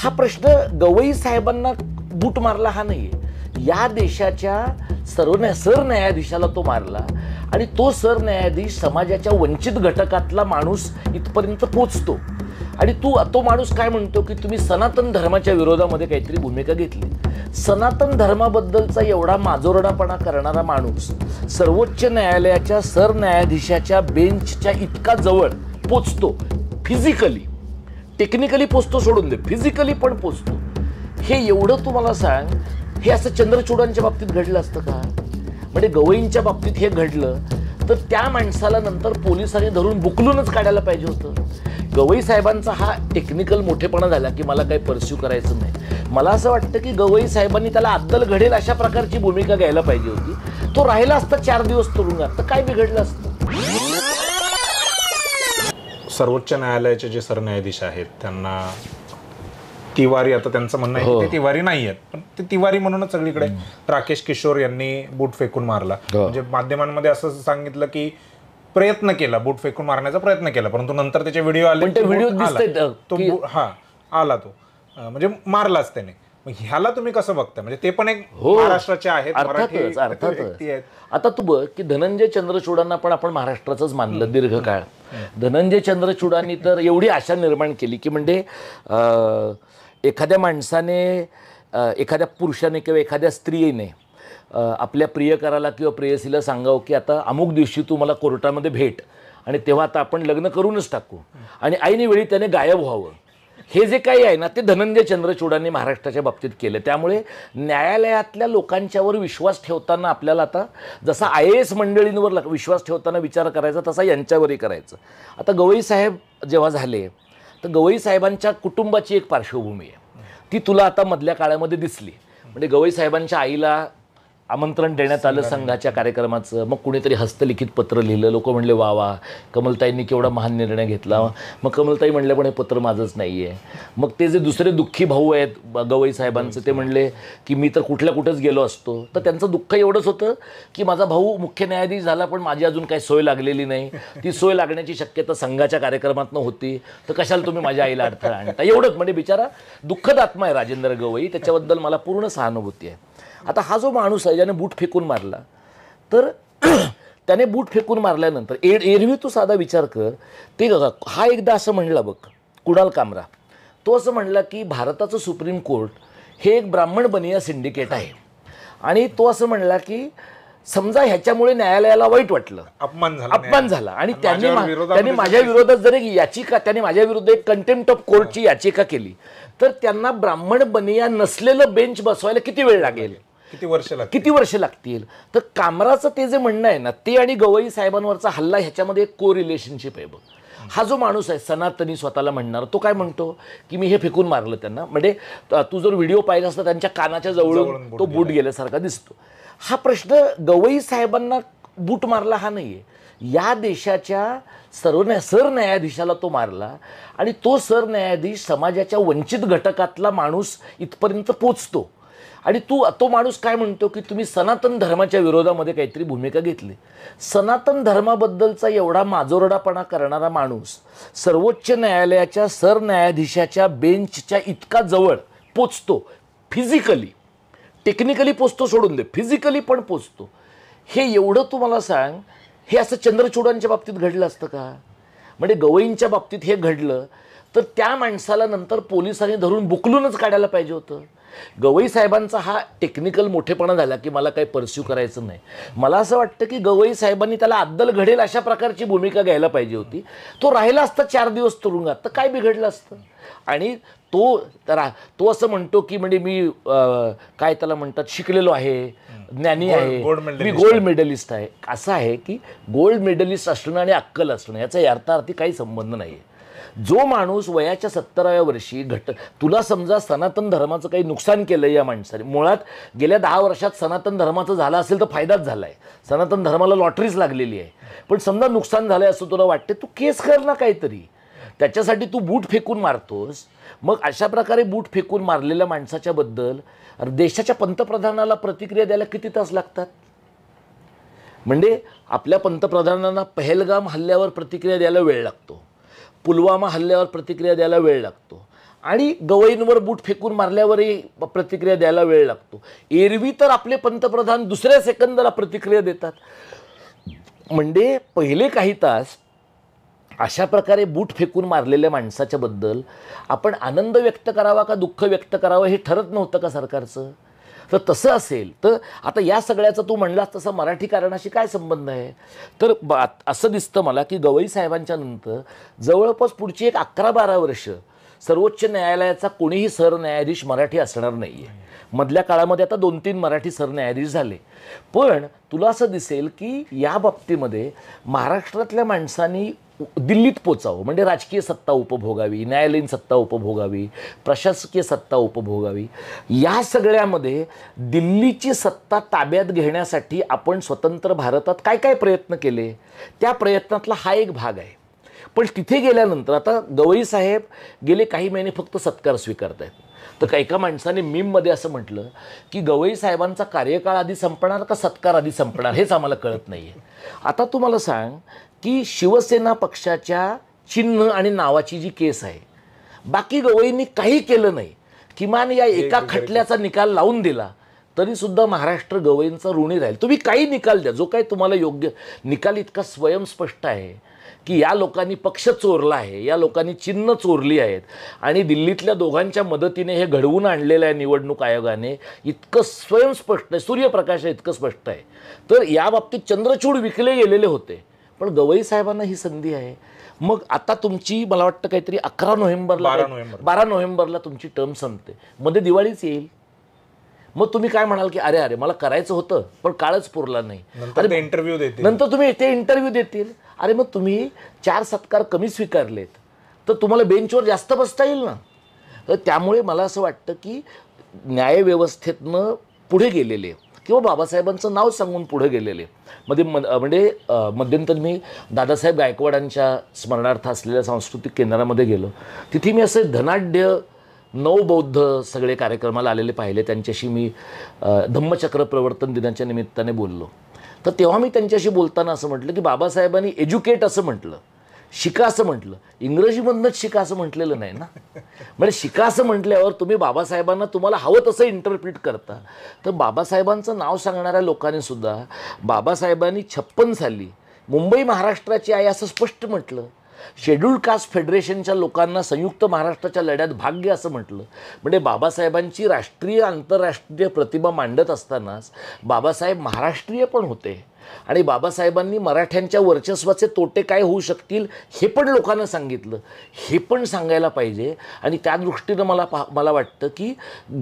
हा प्रश्न गवई साहेबांना बूट मारला हा नाहीये, या देशाच्या सरन्यायाधीशाला तो मारला आणि तो सरन्यायाधीश समाजाच्या वंचित घटकातला माणूस इथपर्यंत पोचतो आणि तो माणूस काय म्हणतो की तुम्ही सनातन धर्माच्या विरोधामध्ये काहीतरी भूमिका घेतली. सनातन धर्माबद्दलचा एवढा माजोरडापणा करणारा माणूस सर्वोच्च न्यायालयाच्या सरन्यायाधीशाच्या बेंचच्या इतका जवळ पोचतो, फिजिकली, टेक्निकली पोचतो सोडून दे, फिजिकली पण पोचतो. हे एवढं तुम्हाला सांग, हे असं चंद्रचूडांच्या बाबतीत घडलं असतं का? म्हणजे गवईंच्या बाबतीत हे घडलं तर त्या माणसाला नंतर पोलिसांनी धरून बुकलूनच काढायला पाहिजे होतं. गवई साहेबांचा हा टेक्निकल मोठेपणा झाला की मला काही परस्यू करायचं नाही. मला असं वाटतं की गवई साहेबांनी त्याला अद्दल घडेल अशा प्रकारची भूमिका घ्यायला पाहिजे होती. तो राहिला असता 4 दिवस तुरुंगात तर काय बिघडलं असतं? सर्वोच्च न्यायालयाचे जे सरन्यायाधीश आहेत त्यांना तिवारी, आता त्यांचं म्हणणं आहे की ते तिवारी नाही आहेत, पण ते तिवारी म्हणूनच सगळीकडे राकेश किशोर यांनी बूट फेकून मारला. म्हणजे माध्यमांमध्ये असं सांगितलं की प्रयत्न केला, बूट फेकून मारण्याचा प्रयत्न केला, परंतु नंतर त्याचे व्हिडिओ आले, आला तो म्हणजे मारलाच त्याने. मग ह्याला तुम्ही कसं बघताय? म्हणजे ते पण एक महाराष्ट्राचे आहेत, अर्थातच. आता तू बघ की धनंजय चंद्रचूडांना पण आपण महाराष्ट्राचंच मानलं दीर्घकाळ. धनंजय चंद्रचूडांनी तर एवढी आशा निर्माण केली की म्हणजे एखाद्या माणसाने, एखाद्या पुरुषाने किंवा एखाद्या स्त्रीने आपल्या प्रियकराला किंवा प्रेयसीला सांगावं की आता अमुक दिवशी तू मला कोर्टामध्ये भेट आणि तेव्हा आता आपण लग्न करूनच टाकू, आणि ऐन वेळी त्याने गायब व्हावं. हे जे काही आहे ना ते धनंजय चंद्रचूडांनी महाराष्ट्राच्या बाबतीत केलं. त्यामुळे न्यायालयातल्या लोकांच्यावर विश्वास ठेवताना आपल्याला आता जसा IAS मंडळींवर विश्वास ठेवताना विचार करायचा तसा यांच्यावरही करायचं. आता गवई साहेब जेव्हा झाले तर गवई साहेबांच्या कुटुंबाची एक पार्श्वभूमी आहे, ती तुला आता मधल्या काळामध्ये दिसली. म्हणजे गवई साहेबांच्या आईला आमंत्रण देण्यात आलं संघाच्या कार्यक्रमाचं. मग कुणीतरी हस्तलिखित पत्र लिहिलं. लोक म्हणले वा वा, कमलताईंनी केवढा महान निर्णय घेतला. मग कमलताई म्हणले पण हे पत्र माझंच नाही आहे. मग ते जे दुसरे दुःखी भाऊ आहेत गवई साहेबांचं, ते म्हणले की मी तर कुठेच गेलो असतो. तर त्यांचं दुःख एवढंच होतं की माझा भाऊ मुख्य न्यायाधीश झाला पण माझी अजून काही सोय लागलेली नाही. ती सोय लागण्याची शक्यता संघाच्या कार्यक्रमातनं होती, तर कशाला तुम्ही माझ्या आईला अडथळा आणता. एवढंच. म्हणजे बिचारा दुःखद आत्मा आहे राजेंद्र गवई, त्याच्याबद्दल मला पूर्ण सहानुभूती आहे. आता हा जो माणूस आहे ज्याने बूट फेकून मारला, तर त्याने बूट फेकून मारल्यानंतर एरवी तू साधा विचार कर, ते हा एकदा असं म्हणला बघ, कुणाल कामरा, तो असं म्हणला की भारताचं सुप्रीम कोर्ट हे एक ब्राह्मण बनिया सिंडिकेट आहे. आणि तो असं म्हणला की समजा ह्याच्यामुळे न्यायालयाला वाईट वाटलं, अपमान झाला आणि त्यांनी माझ्या विरोधात जर एक याचिका, त्याने माझ्या विरुद्ध एक कंटेम्प्ट ऑफ कोर्टची याचिका केली, तर त्यांना ब्राह्मण बनिया नसलेलं बेंच बसवायला किती वेळ लागेल, किती वर्ष लागतील. तर कामराचं ते जे म्हणणं आहे ना, ते आणि गवई साहेबांवरचा हल्ला ह्याच्यामध्ये एक को रिलेशनशिप आहे बघ. हा जो माणूस आहे सनातनी स्वतःला म्हणणार, तो काय म्हणतो की मी हे फेकून मारलं त्यांना. म्हणजे तू जर व्हिडिओ पाहिला असता त्यांच्या कानाच्या जवळून तो बूट गेल्यासारखा दिसतो. हा प्रश्न गवई साहेबांना बूट मारला हा नाहीये, या देशाच्या सरन्यायाधीशाला तो मारला आणि तो सरन्यायाधीश समाजाच्या वंचित घटकातला माणूस इथपर्यंत पोचतो आणि तो माणूस काय म्हणतो की तुम्ही सनातन धर्माच्या विरोधामध्ये काहीतरी भूमिका घेतली. सनातन धर्माबद्दलचा एवढा माजोरडापणा करणारा माणूस सर्वोच्च न्यायालयाच्या सरन्यायाधीशाच्या बेंचच्या इतका जवळ पोचतो, फिजिकली, टेक्निकली पोचतो सोडून दे, फिजिकली पण पोचतो. हे एवढं तू मला सांग, हे असं चंद्रचूडांच्या बाबतीत घडलं असतं का? म्हणजे गवईंच्या बाबतीत हे घडलं तर त्या माणसाला नंतर पोलिसांनी धरून बुकलूनच काढायला पाहिजे होतं. गवई साहेबांचा हा टेक्निकल मोठेपणा झाला की मला काही परस्यू करायचं नाही. मला असं वाटतं की गवई साहेबांनी त्याला अद्दल घडेल अशा प्रकारची भूमिका घ्यायला पाहिजे होती. तो राहिला असता 4 दिवस तुरुंगात तर काय बिघडलं असतं. आणि तो असं म्हणतो की म्हणजे मी काय त्याला म्हणतात, शिकलेलो आहे, ज्ञानी आहे, मी गोल्ड मेडलिस्ट आहे. असं आहे की गोल्ड मेडलिस्ट असणं आणि अक्कल असणं याचा अर्थार्थी काही संबंध नाही आहे. जो माणूस वयाच्या 70व्या वर्षी तुला समजा सनातन धर्माचं काही नुकसान केलं या माणसाने, मुळात गेल्या 10 वर्षात सनातन धर्माचं झालं असेल तर फायदाच झाला आहे, सनातन धर्माला लॉटरीच लागलेली आहे. पण समजा नुकसान झालंय असं तुला वाटते, तू केस कर ना काहीतरी. त्याच्यासाठी तू बूट फेकून मारतोस. मग अशा प्रकारे बूट फेकून मारलेल्या माणसाच्या बद्दल देशाच्या पंतप्रधानाला प्रतिक्रिया द्यायला किती तास लागतात? म्हणजे आपल्या पंतप्रधानांना पहलगाम हल्ल्यावर प्रतिक्रिया द्यायला वेळ लागतो, पुलवामा हल्ल्यावर प्रतिक्रिया द्यायला वेळ लागतो. आणि गवईंवर बूट फेकून मारल्यावरही प्रतिक्रिया द्यायला वेळ लागतो. एरवी तर आपले पंतप्रधान दुसऱ्या सेकंदाला प्रतिक्रिया देतात. म्हणजे पहिले काही तास अशा प्रकारे बूट फेकून मारलेल्या माणसाच्या बद्दल आपण आनंद व्यक्त करावा का दुःख व्यक्त करावं हे ठरत नव्हतं का सरकारचं? तर तसं असेल तर आता या सगळ्याचं तू म्हणलास तसं मराठी कारणाशी काय संबंध आहे? तर असं दिसतं मला की गवई साहेबांच्या नंतर जवळपास पुढची एक 11-12 वर्ष सर्वोच्च न्यायालयाचा कोणीही सरन्यायाधीश मराठी असणार नाही आहे. मधल्या काळामध्ये आता 2-3 मराठी सरन्यायाधीश झाले. पण तुला असं दिसेल की या बाबतीमध्ये महाराष्ट्रातल्या माणसांनी दिल्लीत पोचावं, म्हणजे राजकीय सत्ता उपभोगावी, न्यायालयीन सत्ता उपभोगावी, प्रशासकीय सत्ता उपभोगावी. या सगळ्यामध्ये दिल्लीची सत्ता ताब्यात घेण्यासाठी आपण स्वतंत्र भारतात काय काय प्रयत्न केले, त्या प्रयत्नातला हा एक भाग आहे. पण तिथे गेल्यानंतर आता गवई साहेब गेले काही महिने फक्त सत्कार स्वीकारत आहेत. तर एका माणसाने मीममध्ये असं म्हटलं की गवई साहेबांचा कार्यकाळ आधी संपणार का सत्कार आधी संपणार हेच आम्हाला कळत नाही आहे. आता तू मला सांग की शिवसेना पक्षाच्या चिन्ह आणि नावाची जी केस आहे, बाकी गवईंनी काही केलं नाही, किमान या एका खटल्याचा निकाल लावून दिला तरीसुद्धा महाराष्ट्र गवईंचा ऋणी राहील. तुम्ही काही निकाल द्या, जो काही तुम्हाला योग्य निकाल इतका स्वयंस्पष्ट आहे की या लोकांनी पक्ष चोरला आहे, या लोकांनी चिन्ह चोरली आहेत आणि दिल्लीतल्या दोघांच्या मदतीने हे घडवून आणलेलं आहे निवडणूक आयोगाने, इतकं स्वयंस्पष्ट आहे, सूर्यप्रकाश इतकं स्पष्ट आहे. तर या बाबतीत चंद्रचूड विकले गेलेले होते, पण गवई साहेबांना ही संधी आहे. मग आता तुमची मला वाटतं काहीतरी 12 नोव्हेंबरला तुमची टर्म संपते, मध्ये दिवाळीच येईल. मग तुम्ही काय म्हणाल की अरे अरे मला करायचं होतं पण काळच पुरला नाही, नंतर इंटरव्ह्यू देतील, नंतर तुम्ही ते इंटरव्ह्यू देतील. अरे मग तुम्ही 4 सत्कार कमी स्वीकारलेत तर तुम्हाला बेंचवर जास्त बसता येईल ना. तर त्यामुळे मला असं वाटतं की न्यायव्यवस्थेतनं पुढे गेलेले किंवा बाबासाहेबांचं नाव सांगून पुढे गेलेले म्हणजे मध्यंतरी मी दादासाहेब गायकवाडांच्या स्मरणार्थ असलेल्या सांस्कृतिक केंद्रामध्ये गेलो. तिथे मी असे धनाढ्य नवबौद्ध सगळे कार्यक्रमाला आलेले पाहिले. त्यांच्याशी मी धम्मचक्र प्रवर्तन दिनाच्या निमित्ताने बोललो. तर तेव्हा मी त्यांच्याशी बोलताना असं म्हटलं की बाबासाहेबांनी एज्युकेट असं म्हटलं, शिका असं म्हटलं, इंग्रजीमधनंच शिका असं म्हटलेलं नाही ना. म्हणजे शिका असं म्हटल्यावर तुम्ही बाबासाहेबांना तुम्हाला हवं तसं इंटरप्रिट करता. तर बाबासाहेबांचं नाव सांगणाऱ्या लोकांनी सुद्धा बाबासाहेबांनी 56 साली मुंबई महाराष्ट्राची आहे असं स्पष्ट म्हटलं. शेड्यूल्ड कास्ट फेडरेशनच्या लोकांना संयुक्त महाराष्ट्राच्या लढ्यात भाग घ्या असं म्हटलं. म्हणजे बाबासाहेबांची राष्ट्रीय आंतरराष्ट्रीय प्रतिभा मांडत असतानाच बाबासाहेब महाराष्ट्रीय पण होते आणि बाबासाहेबांनी मराठ्यांच्या वर्चस्वाचे तोटे काय होऊ शकतील हे पण लोकांना सांगितलं. हे पण सांगायला पाहिजे. आणि त्या दृष्टीनं मला वाटतं की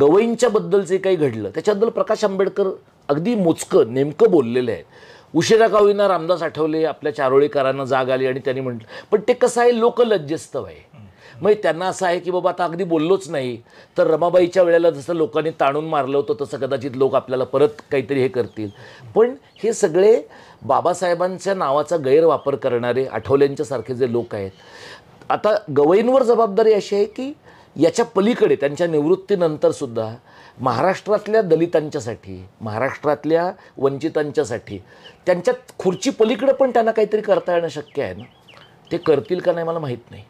गवईंच्याबद्दल जे काही घडलं त्याच्याबद्दल प्रकाश आंबेडकर अगदी मोजकं नेमकं बोललेले आहेत. उशिरा का होईना रामदास आठवले आपल्या चारोळीकरांना जाग आली आणि त्यांनी म्हटलं, पण ते कसं आहे लोकलज्जस्तव आहे. मग त्यांना असं आहे की बाबा आता अगदी बोललोच नाही तर रमाबाईच्या वेळेला जसं लोकांनी ताणून मारलं होतं तसं कदाचित लोक आपल्याला परत काहीतरी हे करतील. पण हे सगळे बाबासाहेबांच्या नावाचा गैरवापर करणारे आठवल्यांच्यासारखे जे लोक आहेत. आता गवईंवर जबाबदारी अशी आहे की याच्या पलीकडे त्यांच्या निवृत्तीनंतरसुद्धा महाराष्ट्रातल्या दलितांच्यासाठी, महाराष्ट्रातल्या वंचितांच्यासाठी त्यांच्या खुर्ची पलीकडे पण त्यांना काहीतरी करता येणं शक्य आहे ना. ते करतील का नाही मला माहीत नाही.